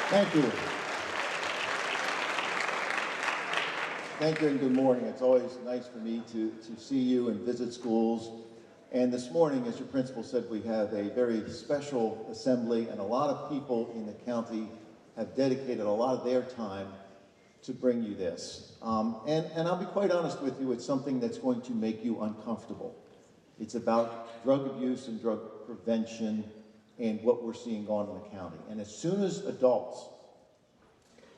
Thank you. Thank you and good morning. It's always nice for me to see you and visit schools. And this morning, as your principal said, we have a very special assembly, and a lot of people in the county have dedicated a lot of their time to bring you this. And I'll be quite honest with you, it's something that's going to make you uncomfortable. It's about drug abuse and drug prevention and what we're seeing going on in the county. And as soon as adults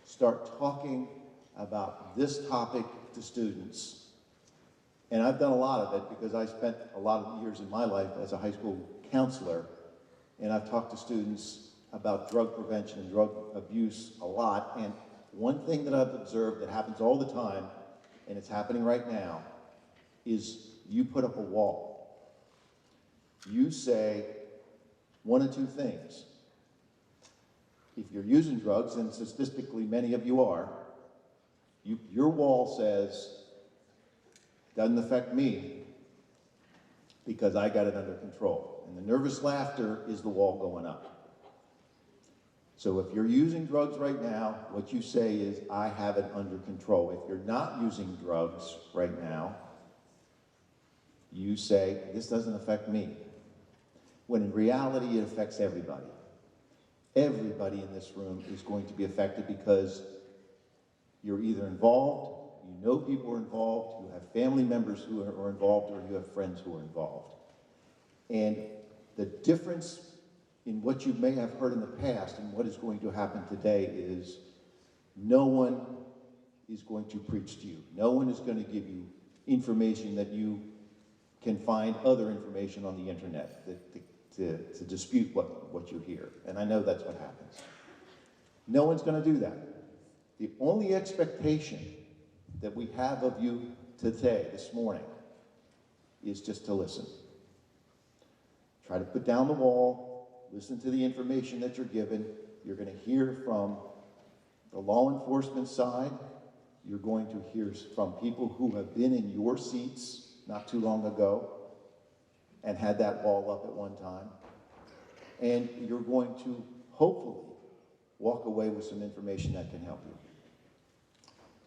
start talking about this topic to students, and I've done a lot of it because I spent a lot of years in my life as a high school counselor, and I've talked to students about drug prevention and drug abuse a lot. And one thing that I've observed that happens all the time, and it's happening right now, is you put up a wall. You say one of two things. If you're using drugs, and statistically many of you are, your wall says, doesn't affect me because I got it under control. And the nervous laughter is the wall going up. So if you're using drugs right now, what you say is, I have it under control. If you're not using drugs right now, you say, this doesn't affect me. When in reality, it affects everybody. Everybody in this room is going to be affected because you're either involved, you know people are involved, you have family members who are involved, or you have friends who are involved. And the difference in what you may have heard in the past and what is going to happen today is no one is going to preach to you. No one is going to give you information that you can find other information on the internet to dispute what you hear. And I know that's what happens. No one's going to do that. The only expectation that we have of you today, this morning, is just to listen. Try to put down the wall, listen to the information that you're given. You're going to hear from the law enforcement side. You're going to hear from people who have been in your seats not too long ago and had that wall up at one time. And you're going to hopefully walk away with some information that can help you.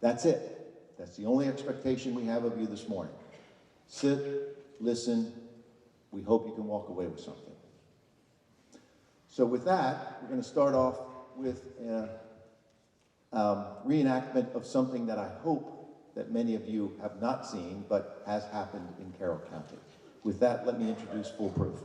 That's it. That's the only expectation we have of you this morning. Sit, listen. We hope you can walk away with something. So with that, we're going to start off with a reenactment of something that I hope that many of you have not seen, but has happened in Carroll County. With that, let me introduce Foolproof.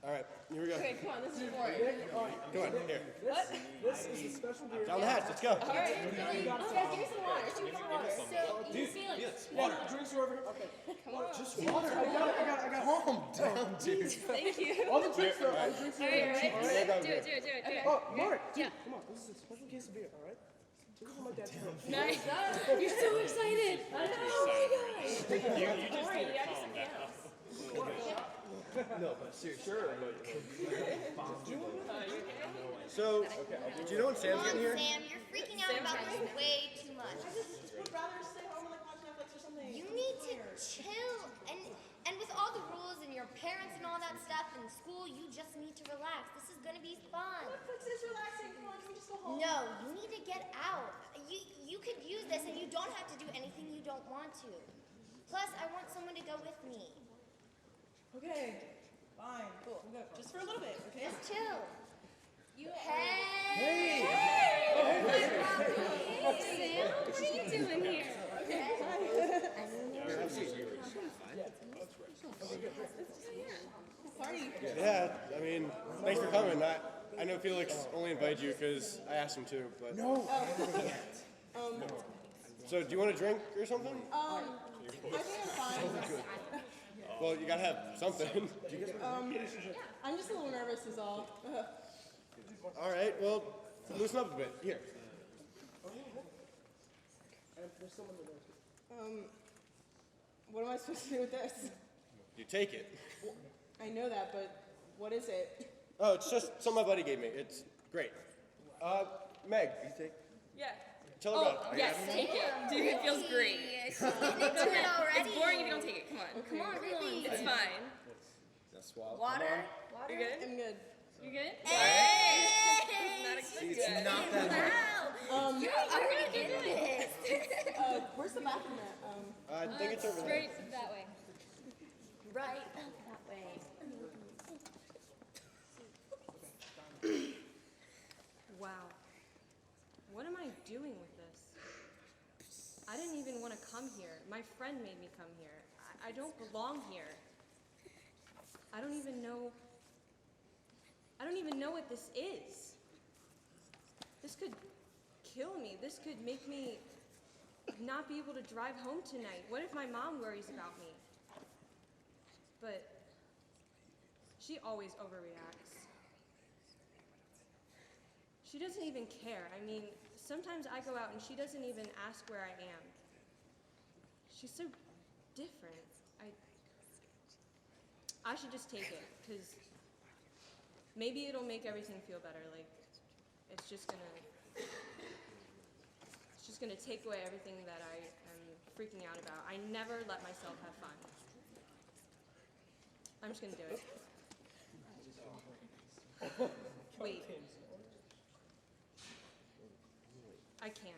All right, here we go. Okay, come on, this is boring. Come on, here. What? This is a special beer. Down the hatch, let's go. All right, you guys give me some water. Shoot some water. So, you feelings? Water. Drinks are over here. Okay. Come on. Just water. I got it. Calm down, dude. Thank you. All the drinks are over All right, ready? Do it. Okay. Oh, Mark, dude, Yeah. come on. This is a special case of beer, all right? This is my dad's friend. Nice. You're so excited. I know. Oh my gosh. You just Sorry, need you to gotta do calm something down. else. No, but seriously. Sure, So, do you know when Sam's getting here? Sam, you're freaking out about this way too much. I just would rather stay home and like watch Netflix or something. You need to chill. And with all the rules and your parents and all that stuff in school, you just need to relax. This is gonna be fun. Netflix is relaxing. Come on, can we just go home? No, you need to get out. You could use this and you don't have to do anything you don't want to. Plus, I want someone to go with me. Okay, fine, cool. Just for a little bit, okay? Just chill. Hey, Hey! Sam, what are you doing here? Party. Yeah, I mean, thanks for coming. I know Felix only invited you because I asked him to, but... No! So, do you want a drink or something? I think I'm fine. Well, you gotta have something. I'm just a little nervous is all. All right, well, loosen up a bit. Here. there's someone there. What am I supposed to do with this? You take it. I know that, but What is it? Oh, it's just something my buddy gave me. It's great. Meg, you take? Yeah. Tell her about it. Yes, take it. Dude, it feels great. She's getting into it already. It's boring if you don't take it. Come on. Come on, really. It's fine. Water. You good? I'm good. You good? Hey! Not expecting It's that. not that hard. You're already in this. Where's the bathroom at? I think it's over there. Straight that way. Right up that way. Wow. What am I doing with this? I didn't even want to come here. My friend made me come here. I don't belong here. I don't even know what this is. This could kill me. This could make me not be able to drive home tonight. What if my mom worries about me? But she always overreacts. She doesn't even care. I mean, sometimes I go out and she doesn't even ask where I am. She's so different. I should just take it, because maybe it'll make everything feel better. Like, it's just gonna take away everything that I am freaking out about. I never let myself have fun. I'm just gonna do it. Wait. I can't.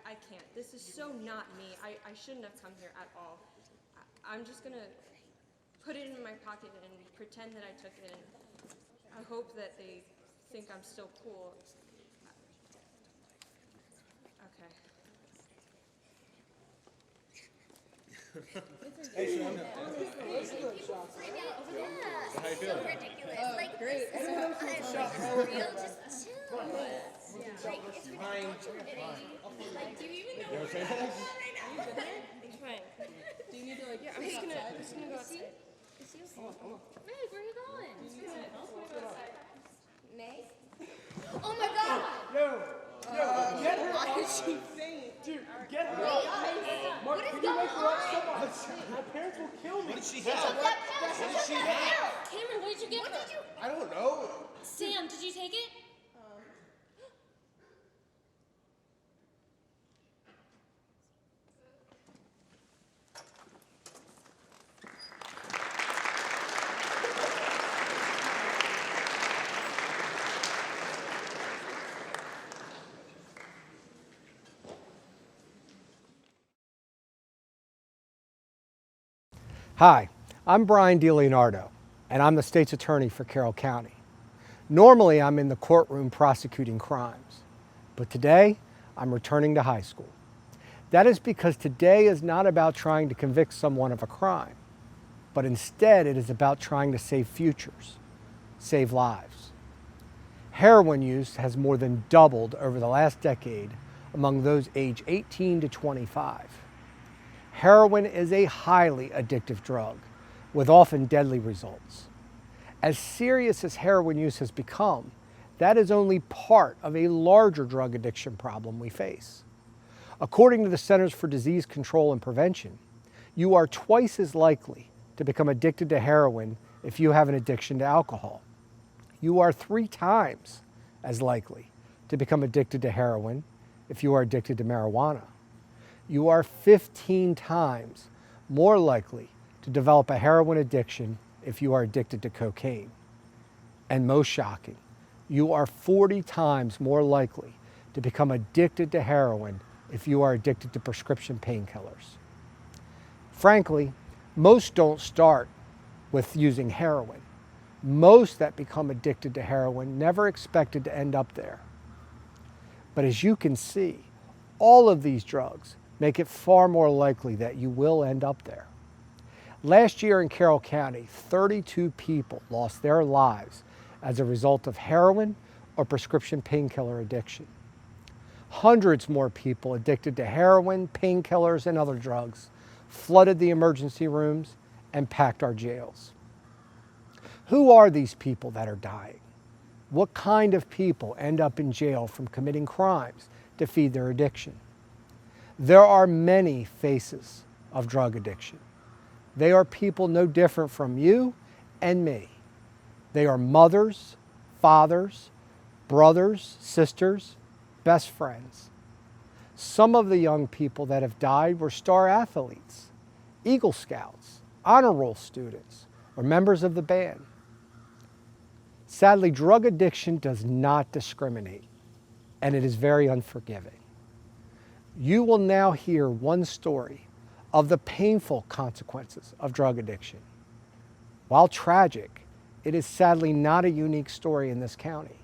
I can't. This is so not me. I shouldn't have come here at all. I'm just gonna put it in my pocket and pretend that I took it, and I hope that they think I'm still cool. Okay. Hey, Sean. Yeah. How you feeling? Ridiculous. Like, great. this is fun. Like, real, just chill. Like, it's ridiculous. Like, do you even know You what okay? It's fine. Do you need to like? I'm just gonna go outside. Meg, where are you going? Meg? Oh my god! Get her Why is she saying? Dude, get her up. Mark, can you wake her up so much? My parents will kill me. What did she Took have? that pill. She took that pill. Cameron, what did you get? What did you? I don't know. Sam, did you take it? Hi, I'm Brian DiLeonardo, and I'm the state's attorney for Carroll County. Normally, I'm in the courtroom prosecuting crimes, but today, I'm returning to high school. That is because today is not about trying to convict someone of a crime, but instead it is about trying to save futures, save lives. Heroin use has more than doubled over the last decade among those age 18 to 25. Heroin is a highly addictive drug with often deadly results. As serious as heroin use has become, that is only part of a larger drug addiction problem we face. According to the Centers for Disease Control and Prevention, you are twice as likely to become addicted to heroin if you have an addiction to alcohol. You are 3 times as likely to become addicted to heroin if you are addicted to marijuana. You are 15 times more likely to develop a heroin addiction if you are addicted to cocaine. And most shocking, you are 40 times more likely to become addicted to heroin if you are addicted to prescription painkillers. Frankly, most don't start with using heroin. Most that become addicted to heroin never expected to end up there. But as you can see, all of these drugs make it far more likely that you will end up there. Last year in Carroll County, 32 people lost their lives as a result of heroin or prescription painkiller addiction. Hundreds more people addicted to heroin, painkillers, and other drugs flooded the emergency rooms and packed our jails. Who are these people that are dying? What kind of people end up in jail from committing crimes to feed their addiction? There are many faces of drug addiction. They are people no different from you and me. They are mothers, fathers, brothers, sisters, best friends. Some of the young people that have died were star athletes, Eagle Scouts, honor roll students, or members of the band. Sadly, drug addiction does not discriminate, and it is very unforgiving. You will now hear one story of the painful consequences of drug addiction. While tragic, it is sadly not a unique story in this county.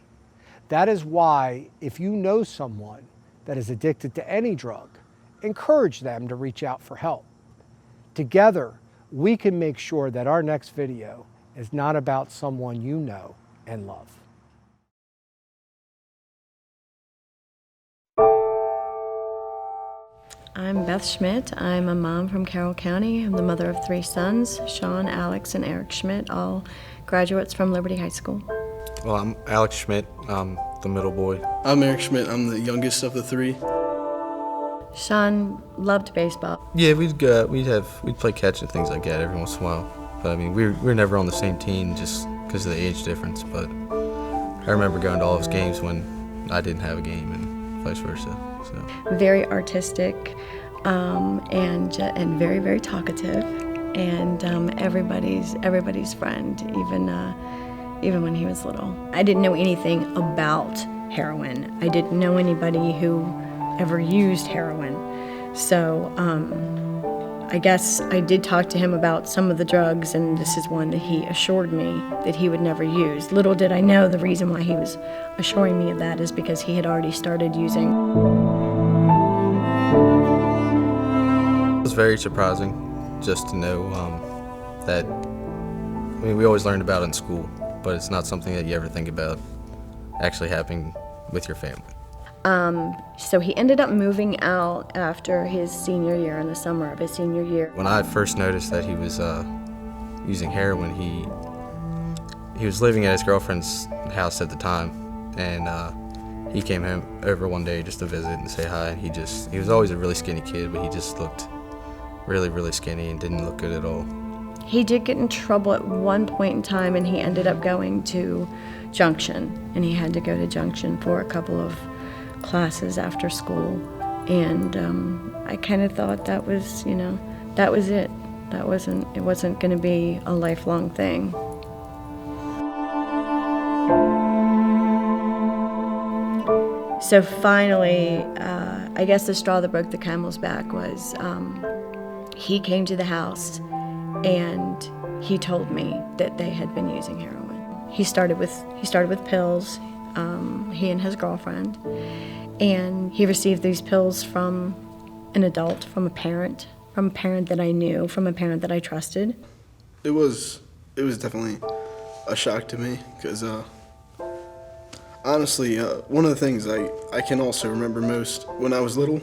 That is why, if you know someone that is addicted to any drug, encourage them to reach out for help. Together, we can make sure that our next video is not about someone you know and love. I'm Beth Schmidt. I'm a mom from Carroll County. I'm the mother of 3 sons, Sean, Alex, and Eric Schmidt, all graduates from Liberty High School. Well, I'm Alex Schmidt. I'm the middle boy. I'm Eric Schmidt. I'm the youngest of the 3. Sean loved baseball. Yeah, we'd play catch and things like that every once in a while. But I mean, we were never on the same team just because of the age difference. But I remember going to all his games when I didn't have a game and vice versa. So. Very artistic and very, very talkative, and everybody's friend, even when he was little. I didn't know anything about heroin. I didn't know anybody who ever used heroin. So I guess I did talk to him about some of the drugs, and this is one that he assured me that he would never use. Little did I know the reason why he was assuring me of that is because he had already started using. It was very surprising just to know that, I mean, we always learned about it in school, but it's not something that you ever think about actually happening with your family. So he ended up moving out after his senior year, in the summer of his senior year. When I first noticed that he was using heroin, he was living at his girlfriend's house at the time, and he came home over one day just to visit and say hi. And he was always a really skinny kid, but he just looked really, really skinny and didn't look good at all. He did get in trouble at one point in time, and he ended up going to Junction, and he had to go to Junction for a couple of classes after school, and I kind of thought that was, that was it. It wasn't going to be a lifelong thing. So finally, I guess the straw that broke the camel's back was he came to the house and he told me that they had been using heroin. He started with pills. He and his girlfriend, and he received these pills from an adult, from a parent that I knew, from a parent that I trusted. It was definitely a shock to me, because honestly, one of the things I can also remember most when I was little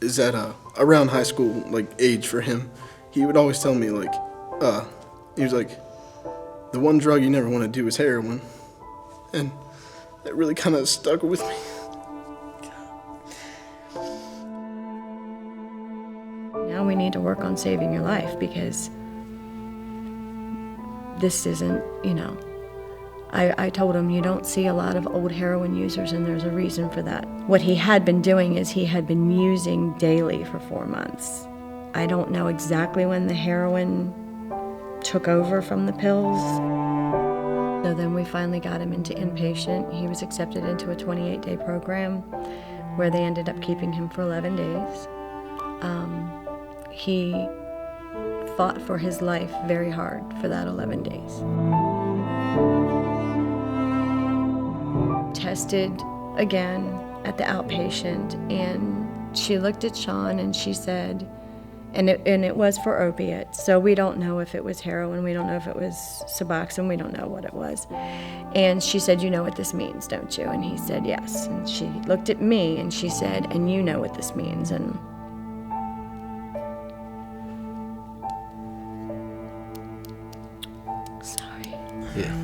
is that around high school age for him, he would always tell me he was like, the one drug you never want to do is heroin, and that really kind of stuck with me. Now we need to work on saving your life, because this isn't, I told him, you don't see a lot of old heroin users, and there's a reason for that. What he had been doing is he had been using daily for 4 months. I don't know exactly when the heroin took over from the pills. So then we finally got him into inpatient. He was accepted into a 28-day program where they ended up keeping him for 11 days. He fought for his life very hard for that 11 days. Tested again at the outpatient, and she looked at Sean and she said, and it was for opiates, so we don't know if it was heroin, we don't know if it was Suboxone, we don't know what it was. And she said, you know what this means, don't you? And he said, yes. And she looked at me and she said, and you know what this means. And sorry. Yeah,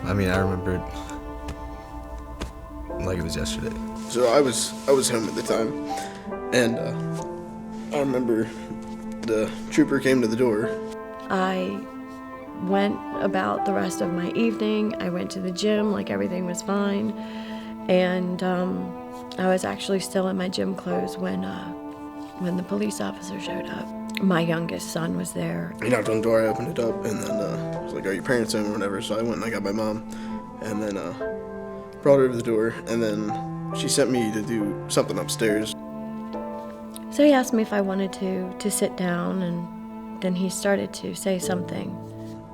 I mean, I remember it like it was yesterday. So I was home at the time, and I remember the trooper came to the door. I went about the rest of my evening. I went to the gym like everything was fine. And I was actually still in my gym clothes when the police officer showed up. My youngest son was there. He knocked on the door, I opened it up, and then I was like, "Are your parents home?" or whatever. So I went and I got my mom, and then brought her to the door, and then she sent me to do something upstairs. So he asked me if I wanted to sit down, and then he started to say something.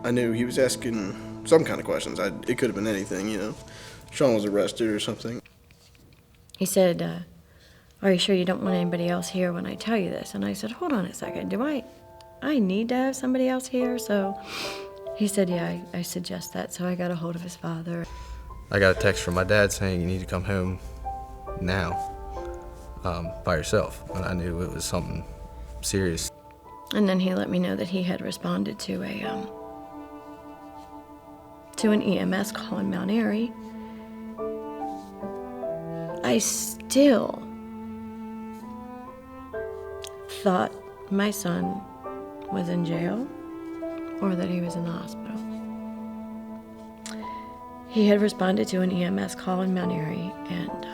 I knew he was asking some kind of questions. It could have been anything, you know. Sean was arrested or something. He said, "Are you sure you don't want anybody else here when I tell you this?" And I said, "Hold on a second. Do I need to have somebody else here?" So he said, "Yeah, I suggest that." So I got a hold of his father. I got a text from my dad saying, "You need to come home now by yourself." And I knew it was something serious. And then he let me know that he had responded to an EMS call in Mount Airy. I still thought my son was in jail or that he was in the hospital. He had responded to an EMS call in Mount Airy, and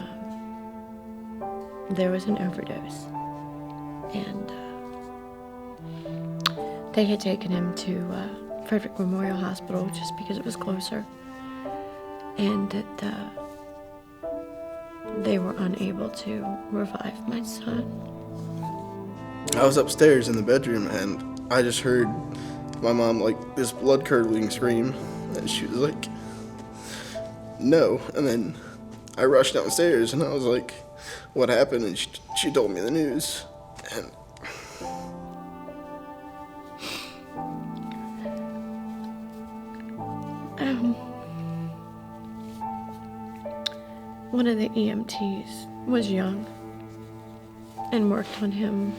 there was an overdose. And they had taken him to Frederick Memorial Hospital just because it was closer, and that they were unable to revive my son. I was upstairs in the bedroom, and I just heard my mom, like, this blood-curdling scream, and she was like, "No." And then I rushed downstairs, and I was like, "What happened?" And she told me the news, and one of the EMTs was young and worked on him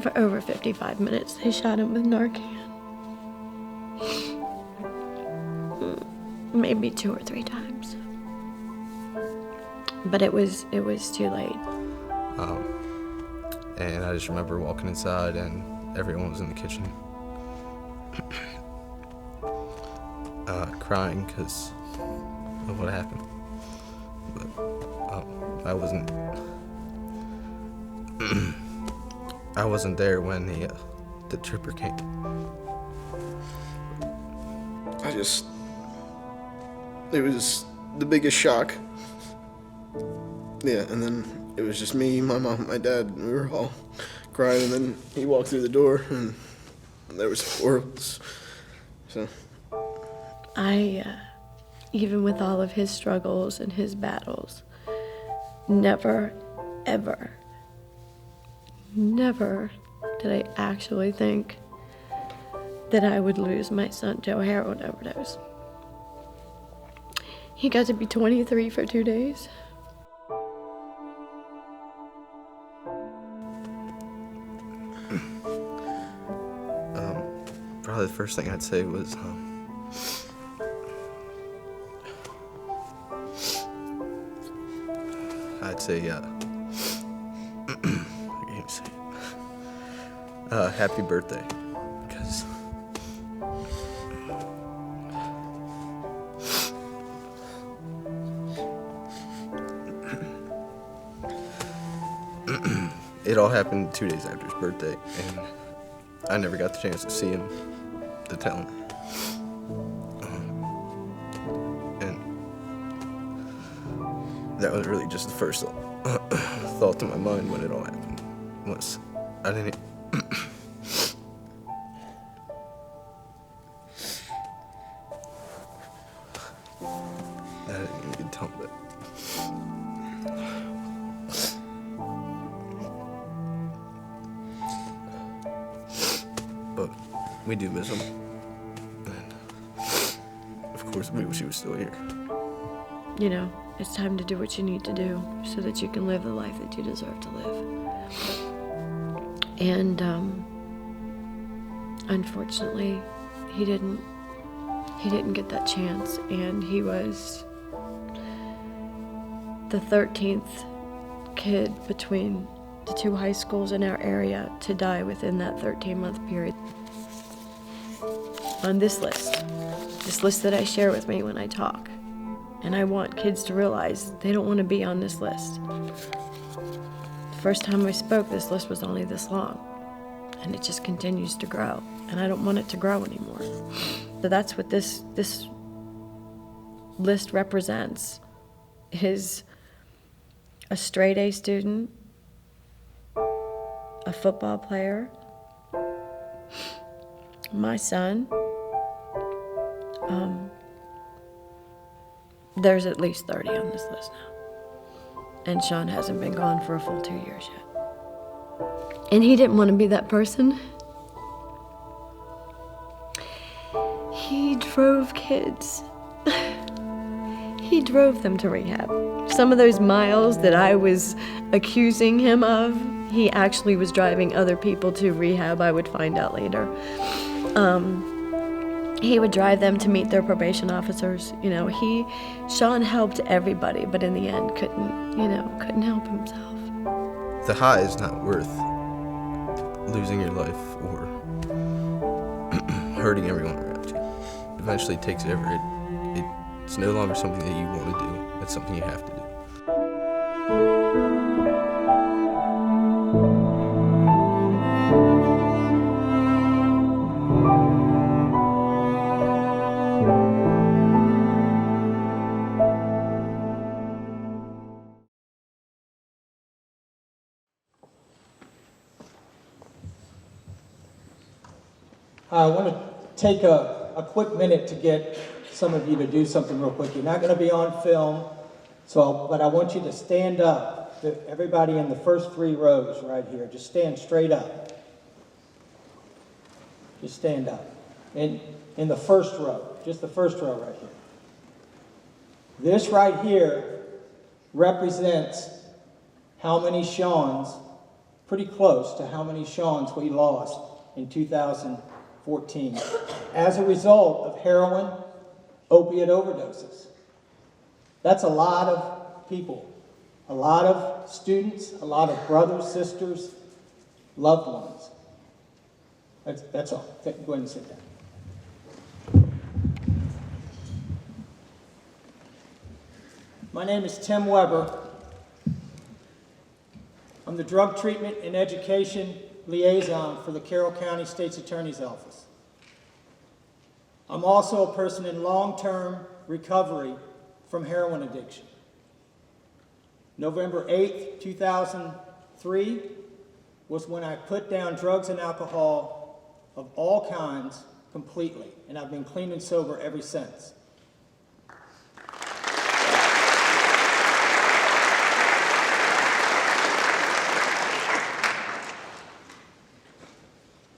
for over 55 minutes. They shot him with Narcan. Maybe 2 or 3 times. But it was too late. And I just remember walking inside and everyone was in the kitchen crying because of what happened. But I wasn't there when the trooper came. It was the biggest shock. Yeah, and then it was just me, my mom, my dad, and we were all crying, and then he walked through the door, and there was 4 of us. So Even with all of his struggles and his battles, never, ever, never did I actually think that I would lose my son to a heroin overdose. He got to be 23 for 2 days. Probably the first thing I'd say was I'd say I can't even say it. Happy birthday, because it all happened 2 days after his birthday, and I never got the chance to see him, to tell him. And that was really just the first thought to my mind when it all happened, was I didn't even tell him that. But we do miss him. And of course, we wish he was still here. You know, it's time to do what you need to do so that you can live the life that you deserve to live. And unfortunately, he didn't get that chance, and he was the 13th kid between the 2 high schools in our area to die within that 13-month period. on this list that I share with me when I talk. And I want kids to realize they don't want to be on this list. The first time I spoke, this list was only this long, and it just continues to grow, and I don't want it to grow anymore. So that's what this list represents, is a straight A student, a football player, my son. There's at least 30 on this list now. And Sean hasn't been gone for a full 2 years yet. And he didn't want to be that person. He drove kids. He drove them to rehab. Some of those miles that I was accusing him of, he actually was driving other people to rehab, I would find out later. He would drive them to meet their probation officers. Sean helped everybody, but in the end couldn't help himself. The high is not worth losing your life or hurting everyone around you. It eventually takes over. It's no longer something that you want to do. It's something you have to do. I want to take a quick minute to get some of you to do something real quick. You're not going to be on film, but I want you to stand up. Everybody in the first 3 rows right here, just stand straight up. Just stand up. In the first row, just the first row right here. This right here represents how many Seans, pretty close to how many Seans we lost in 2014 as a result of heroin, opiate overdoses. That's a lot of people, a lot of students, a lot of brothers, sisters, loved ones. That's all. Go ahead and sit down. My name is Tim Weber. I'm the Drug Treatment and Education Liaison for the Carroll County State's Attorney's Office. I'm also a person in long-term recovery from heroin addiction. November 8th, 2003 was when I put down drugs and alcohol of all kinds completely, and I've been clean and sober ever since.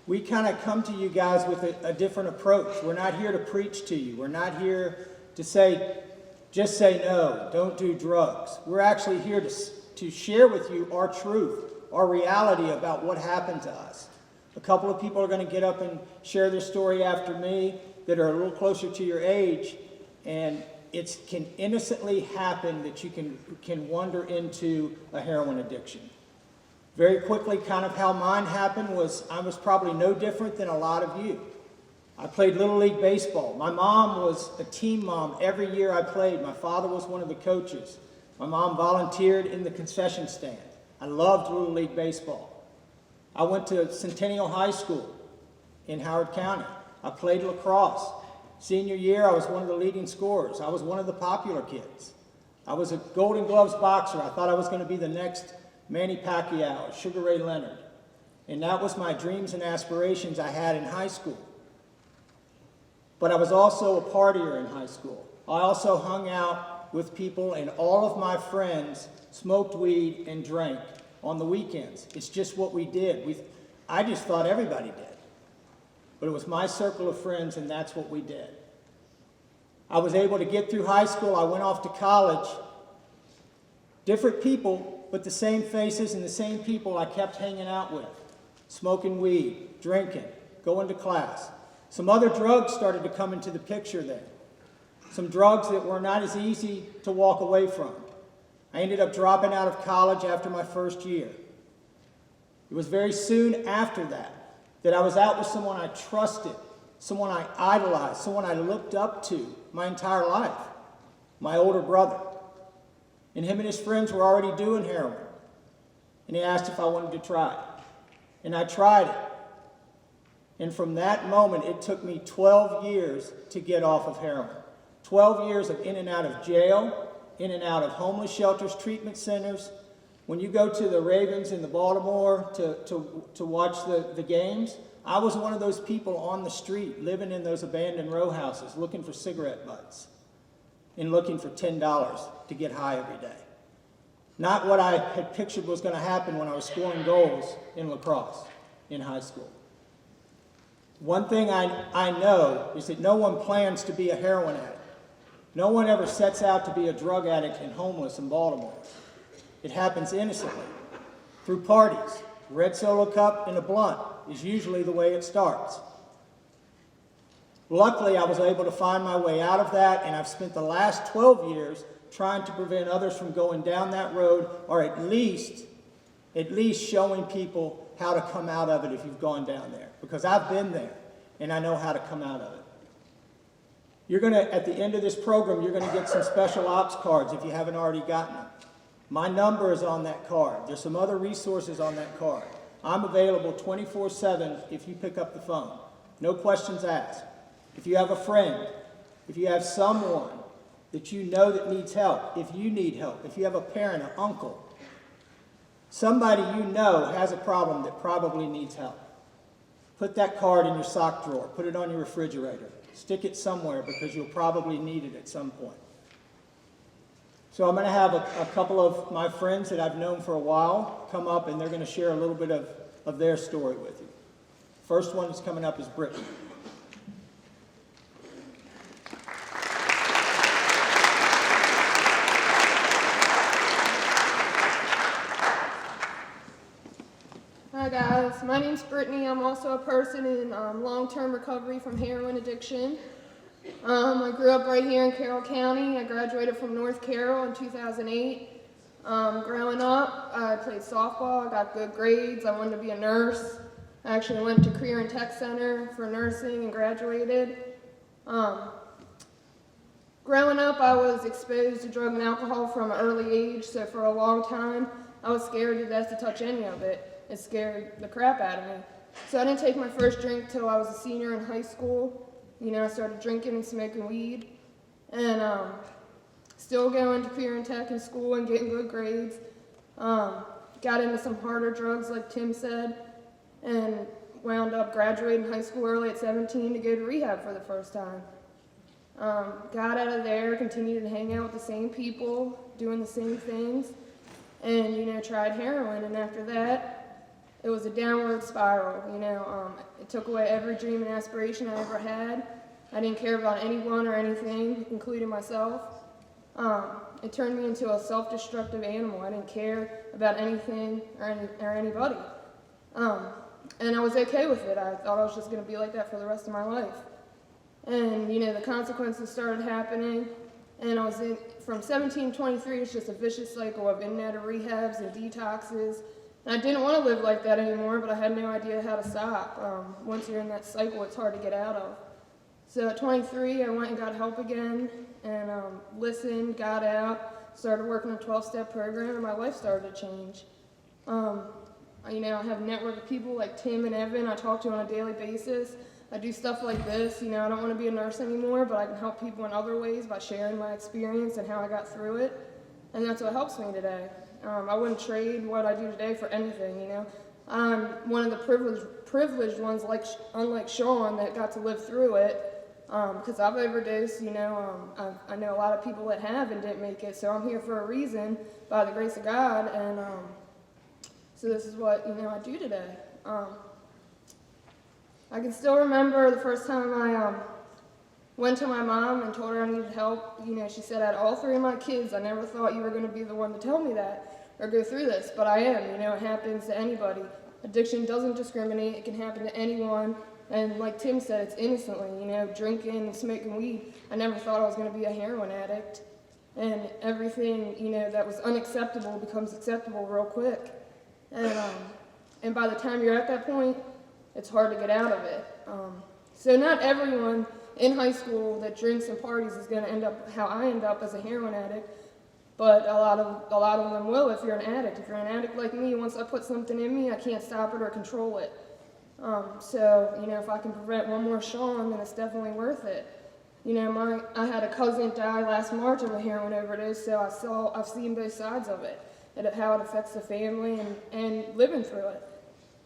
We kind of come to you guys with a different approach. We're not here to preach to you. We're not here to say, just say no, don't do drugs. We're actually here to share with you our truth, our reality about what happened to us. A couple of people are going to get up and share their story after me that are a little closer to your age, and it can innocently happen that you can wander into a heroin addiction. Very quickly, kind of how mine happened was I was probably no different than a lot of you. I played Little League Baseball. My mom was a team mom every year I played. My father was one of the coaches. My mom volunteered in the concession stand. I loved Little League Baseball. I went to Centennial High School in Howard County. I played lacrosse. Senior year, I was one of the leading scorers. I was one of the popular kids. I was a Golden Gloves boxer. I thought I was going to be the next Manny Pacquiao, Sugar Ray Leonard. And that was my dreams and aspirations I had in high school. But I was also a partier in high school. I also hung out with people, and all of my friends smoked weed and drank on the weekends. It's just what we did. I just thought everybody did. But it was my circle of friends, and that's what we did. I was able to get through high school. I went off to college. Different people, but the same faces and the same people I kept hanging out with. Smoking weed, drinking, going to class. Some other drugs started to come into the picture then. Some drugs that were not as easy to walk away from. I ended up dropping out of college after my first year. It was very soon after that I was out with someone I trusted someone I idolized, someone I looked up to my entire life, my older brother. And him and his friends were already doing heroin. And he asked if I wanted to try it. And I tried it. And from that moment, it took me 12 years to get off of heroin. 12 years of in and out of jail, in and out of homeless shelters, treatment centers. When you go to the Ravens in the Baltimore to watch the games, I was one of those people on the street, living in those abandoned row houses, looking for cigarette butts and looking for $10 to get high every day. Not what I had pictured was going to happen when I was scoring goals in lacrosse in high school. One thing I know is that no one plans to be a heroin addict. No one ever sets out to be a drug addict and homeless in Baltimore. It happens innocently, through parties. Red Solo cup and a blunt is usually the way it starts. Luckily, I was able to find my way out of that, and I've spent the last 12 years trying to prevent others from going down that road, or at least showing people how to come out of it if you've gone down there. Because I've been there, and I know how to come out of it. You're going to, at the end of this program, you're going to get some special ops cards if you haven't already gotten them. My number is on that card. There's some other resources on that card. I'm available 24/7 if you pick up the phone. No questions asked. If you have a friend, if you have someone that you know that needs help, if you need help, if you have a parent, an uncle, somebody you know has a problem that probably needs help, put that card in your sock drawer, put it on your refrigerator, stick it somewhere because you'll probably need it at some point. So I'm going to have a couple of my friends that I've known for a while come up, and they're going to share a little bit of their story with you. First one that's coming up is Britney. Hi guys, my name's Britney. I'm also a person in long-term recovery from heroin addiction. I grew up right here in Carroll County. I graduated from North Carroll in 2008. Growing up, I played softball. I got good grades. I wanted to be a nurse. I actually went to Career and Tech Center for nursing and graduated. Growing up, I was exposed to drug and alcohol from an early age, so for a long time, I was scared to death to touch any of it. It scared the crap out of me. So I didn't take my first drink till I was a senior in high school. You know, I started drinking and smoking weed, and still going to Career and Tech in school and getting good grades. Got into some harder drugs, like Tim said, and wound up graduating high school early at 17 to go to rehab for the first time. Got out of there, continued to hang out with the same people, doing the same things, and, you know, tried heroin, and after that, it was a downward spiral, you know. It took away every dream and aspiration I ever had. I didn't care about anyone or anything, including myself. It turned me into a self-destructive animal. I didn't care about anything or anybody. And I was okay with it. I thought I was just going to be like that for the rest of my life. And, you know, the consequences started happening, and I was in, from 17 to 23, it's just a vicious cycle of in and out of rehabs and detoxes. And I didn't want to live like that anymore, but I had no idea how to stop. Once you're in that cycle, it's hard to get out of. So at 23, I went and got help again, and listened, got out, started working a 12-step program, and my life started to change. You know, I have a network of people like Tim and Evan I talk to on a daily basis. I do stuff like this. You know, I don't want to be a nurse anymore, but I can help people in other ways by sharing my experience and how I got through it. And that's what helps me today. I wouldn't trade what I do today for anything, you know. I'm one of the privileged ones, unlike Sean, that got to live through it, because I've overdosed, you know. I know a lot of people that have and didn't make it, so I'm here for a reason, by the grace of God, and so this is what, you know, I do today. I can still remember the first time I went to my mom and told her I needed help. You know, she said, out of all three of my kids, I never thought you were going to be the one to tell me that or go through this, but I am. You know, it happens to anybody. Addiction doesn't discriminate. It can happen to anyone. And like Tim said, it's innocently, you know, drinking and smoking weed. I never thought I was going to be a heroin addict. And everything, you know, that was unacceptable becomes acceptable real quick. And by the time you're at that point, it's hard to get out of it. So not everyone in high school that drinks and parties is going to end up how I end up as a heroin addict, but a lot of them will if you're an addict. If you're an addict like me, once I put something in me, I can't stop it or control it. So, you know, if I can prevent one more Sean, then it's definitely worth it. You know, I had a cousin die last March of a heroin overdose, so I've seen both sides of it, and how it affects the family and living through it.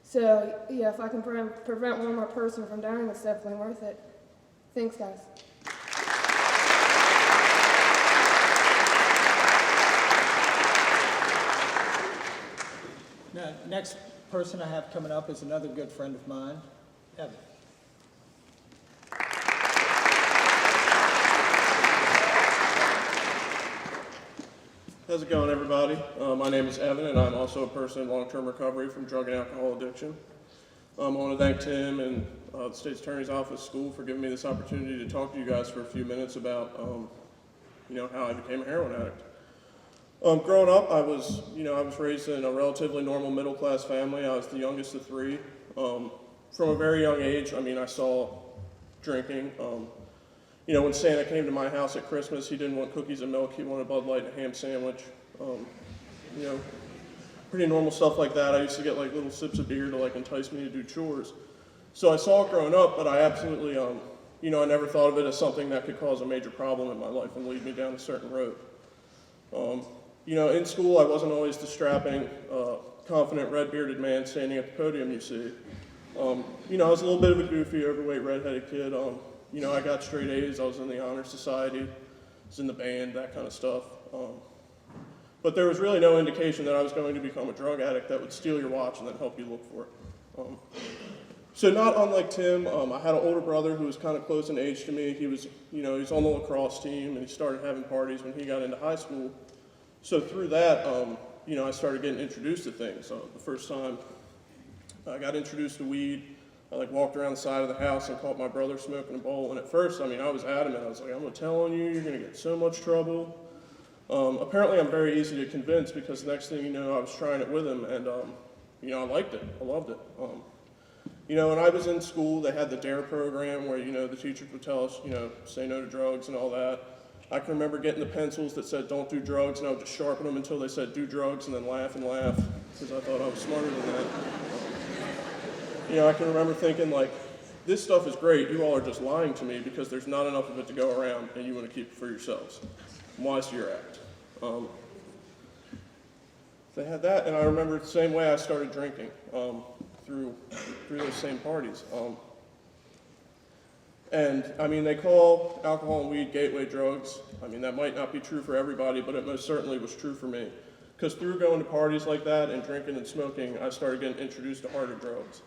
So, yeah, if I can prevent one more person from dying, it's definitely worth it. Thanks, guys. Now, next person I have coming up is another good friend of mine, Evan. How's it going, everybody? My name is Evan, and I'm also a person in long-term recovery from drug and alcohol addiction. I want to thank Tim and the State's Attorney's Office School for giving me this opportunity to talk to you guys for a few minutes about, you know, how I became a heroin addict. Growing up, I was raised in a relatively normal middle-class family. I was the youngest of three. From a very young age, I mean, I saw drinking. You know, when Santa came to my house at Christmas, he didn't want cookies and milk. He wanted Bud Light and a ham sandwich. You know, pretty normal stuff like that. I used to get like little sips of beer to like entice me to do chores. So I saw it growing up, but I absolutely, you know, I never thought of it as something that could cause a major problem in my life and lead me down a certain road. You know, in school, I wasn't always the strapping, confident, red-bearded man standing at the podium you see. You know, I was a little bit of a goofy, overweight, redheaded kid. You know, I got straight A's. I was in the honor society, I was in the band, that kind of stuff. But there was really no indication that I was going to become a drug addict that would steal your watch and then help you look for it. So not unlike Tim, I had an older brother who was kind of close in age to me. He was, you know, he was on the lacrosse team, and he started having parties when he got into high school. So through that, you know, I started getting introduced to things. The first time I got introduced to weed, I like walked around the side of the house and caught my brother smoking a bowl. And at first, I mean, I was adamant. I was like, I'm gonna tell on you, you're gonna get in so much trouble. Apparently I'm very easy to convince because the next thing you know, I was trying it with him and, you know, I liked it, I loved it. You know, when I was in school, they had the DARE program where, you know, the teachers would tell us, you know, say no to drugs and all that. I can remember getting the pencils that said don't do drugs, and I would just sharpen them until they said do drugs and then laugh and laugh because I thought I was smarter than that. You know, I can remember thinking, like, this stuff is great. You all are just lying to me because there's not enough of it to go around and you want to keep it for yourselves. Wise to your act. They had that, and I remember the same way I started drinking through those same parties. And, I mean, they call alcohol and weed gateway drugs. I mean, that might not be true for everybody, but it most certainly was true for me. Because through going to parties like that and drinking and smoking, I started getting introduced to harder drugs.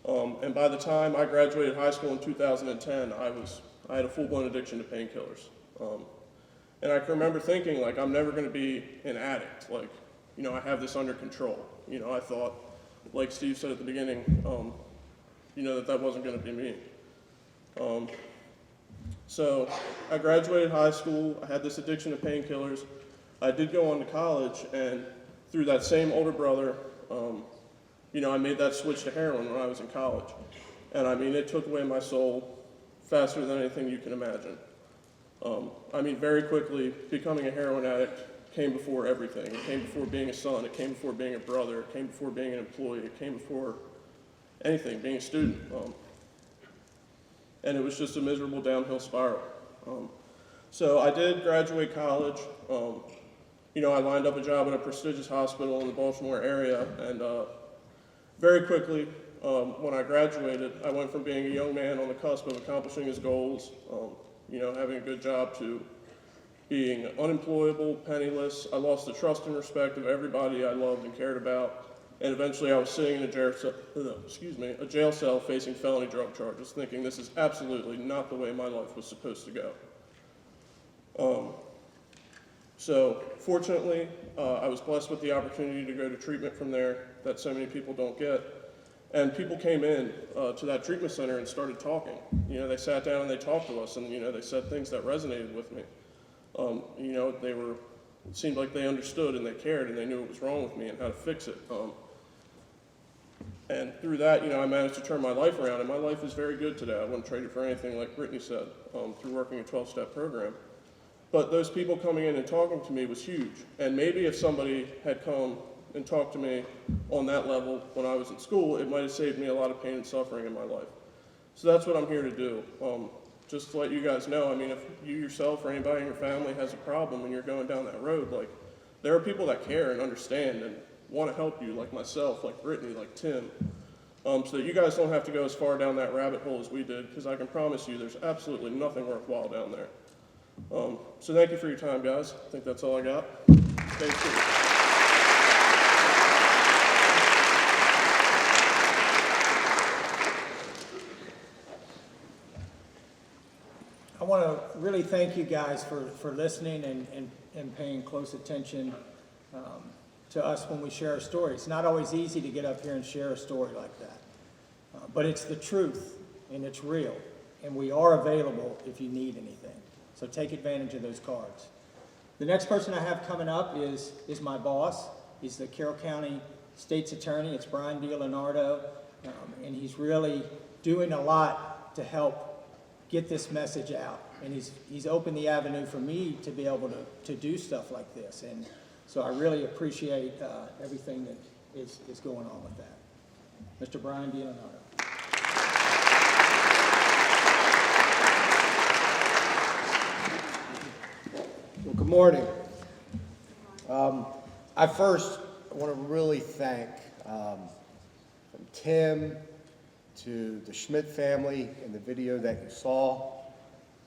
And by the time I graduated high school in 2010, I had a full-blown addiction to painkillers. And I can remember thinking, like, I'm never going to be an addict. Like, you know, I have this under control. You know, I thought, like Steve said at the beginning, you know, that wasn't going to be me. So I graduated high school. I had this addiction to painkillers. I did go on to college, and through that same older brother, you know, I made that switch to heroin when I was in college. And I mean, it took away my soul faster than anything you can imagine. I mean, very quickly, becoming a heroin addict came before everything. It came before being a son. It came before being a brother. It came before being an employee. It came before anything, being a student. And it was just a miserable downhill spiral. So I did graduate college. You know, I lined up a job at a prestigious hospital in the Baltimore area, and very quickly, when I graduated, I went from being a young man on the cusp of accomplishing his goals, you know, having a good job, to being unemployable, penniless. I lost the trust and respect of everybody I loved and cared about, and eventually I was sitting in a jail cell facing felony drug charges, thinking this is absolutely not the way my life was supposed to go. So fortunately, I was blessed with the opportunity to go to treatment from there that so many people don't get. And people came in to that treatment center and started talking. You know, they sat down and they talked to us, and, you know, they said things that resonated with me. You know, it seemed like they understood and they cared and they knew what was wrong with me and how to fix it. And through that, I managed to turn my life around, and my life is very good today. I wouldn't trade it for anything, like Britney said, through working a 12-step program. But those people coming in and talking to me was huge. And maybe if somebody had come and talked to me on that level when I was in school, it might have saved me a lot of pain and suffering in my life. So that's what I'm here to do. Just to let you guys know, if you yourself or anybody in your family has a problem and you're going down that road, there are people that care and understand and want to help you, like myself, like Brittany, like Tim, so that you guys don't have to go as far down that rabbit hole as we did, because I can promise you there's absolutely nothing worthwhile down there. So thank you for your time, guys. I think that's all I got. Thank you. I want to really thank you guys for listening and paying close attention to us when we share our story. It's not always easy to get up here and share a story like that, but it's the truth and it's real, and we are available if you need anything. So take advantage of those cards. The next person I have coming up is my boss. He's the Carroll County State's Attorney. It's Brian DiLeonardo, and he's really doing a lot to help get this message out. And he's opened the avenue for me to be able to do stuff like this. And so I really appreciate everything that is going on with that. Mr. Brian DiLeonardo. Well, good morning. I first want to really thank from Tim to the Schmidt family in the video that you saw,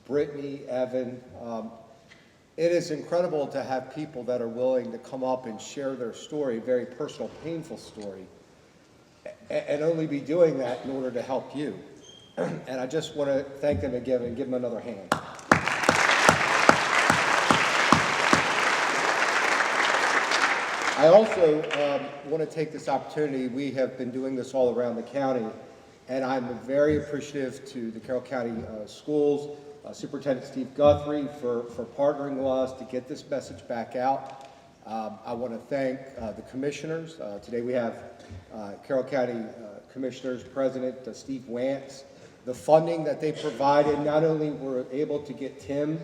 Brittany, Evan. It is incredible to have people that are willing to come up and share their story, a very personal, painful story, and only be doing that in order to help you. And I just want to thank them again and give them another hand. I also want to take this opportunity. We have been doing this all around the county, and I'm very appreciative to the Carroll County schools, Superintendent Steve Guthrie for partnering with us to get this message back out. I want to thank the commissioners. Today we have Carroll County Commissioners President Steve Wantz. The funding that they provided, not only were able to get Tim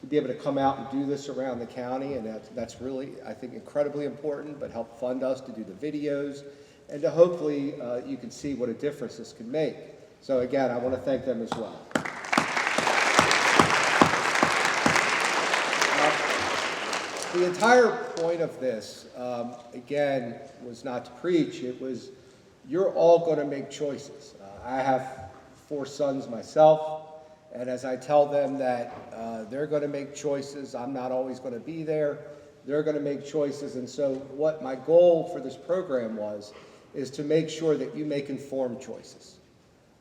to be able to come out and do this around the county, and that's really, I think, incredibly important, but help fund us to do the videos, and to hopefully you can see what a difference this can make. So again, I want to thank them as well. The entire point of this, again, was not to preach. It was, you're all going to make choices. I have 4 sons myself, and as I tell them that they're going to make choices, I'm not always going to be there. They're going to make choices, and so what my goal for this program is to make sure that you make informed choices.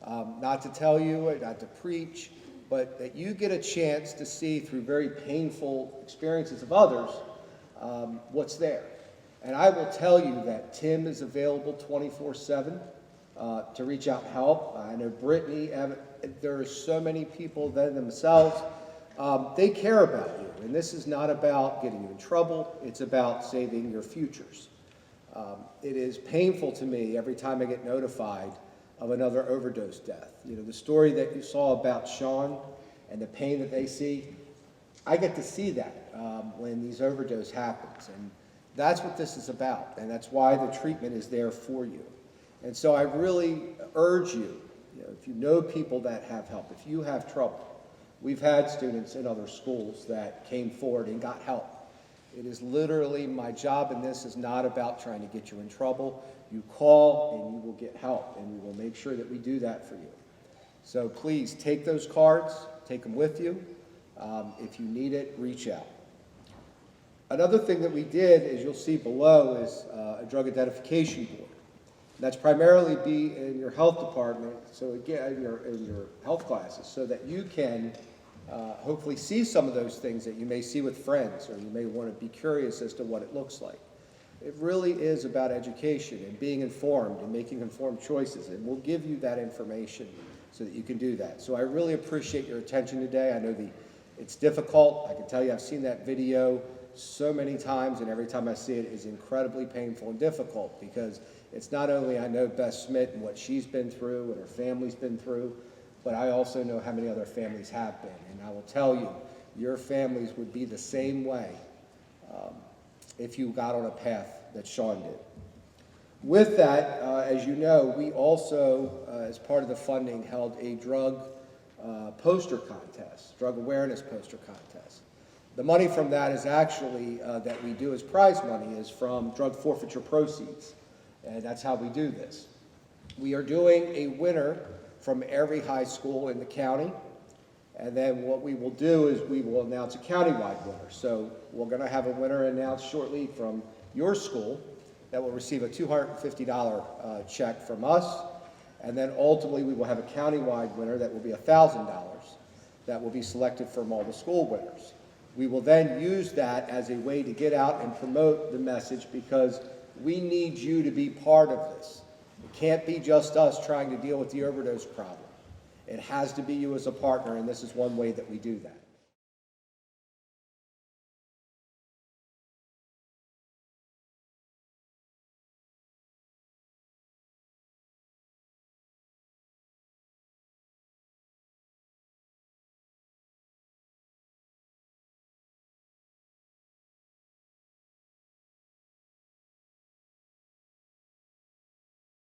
Not to tell you, not to preach, but that you get a chance to see through very painful experiences of others what's there. And I will tell you that Tim is available 24/7 to reach out and help. I know Brittany, there are so many people then themselves, they care about you. And this is not about getting you in trouble, it's about saving your futures. It is painful to me every time I get notified of another overdose death. You know, the story that you saw about Sean and the pain that they see, I get to see that when these overdose happens. And that's what this is about, and that's why the treatment is there for you. And so I really urge you, if you know people that have help, if you have trouble, we've had students in other schools that came forward and got help. It is literally, my job in this is not about trying to get you in trouble. You call and you will get help, and we will make sure that we do that for you. So please take those cards, take them with you. If you need it, reach out. Another thing that we did, as you'll see below, is a drug identification board. That's primarily be in your health department, so again, in your health classes, so that you can hopefully see some of those things that you may see with friends, or you may want to be curious as to what it looks like. It really is about education and being informed and making informed choices, and we'll give you that information so that you can do that. So I really appreciate your attention today. I know it's difficult. I can tell you I've seen that video so many times, and every time I see it is incredibly painful and difficult, because it's not only I know Beth Schmidt and what she's been through and her family's been through, but I also know how many other families have been. And I will tell you, your families would be the same way if you got on a path that Sean did. With that, as you know, we also, as part of the funding, held a drug poster contest, drug awareness poster contest. The money from that is actually, that we do as prize money, is from drug forfeiture proceeds. And that's how we do this. We are doing a winner from every high school in the county. And then what we will do is we will announce a countywide winner. So we're going to have a winner announced shortly from your school that will receive a $250 check from us. And then ultimately we will have a countywide winner that will be $1,000 that will be selected from all the school winners. We will then use that as a way to get out and promote the message, because we need you to be part of this. It can't be just us trying to deal with the overdose problem. It has to be you as a partner, and this is one way that we do that.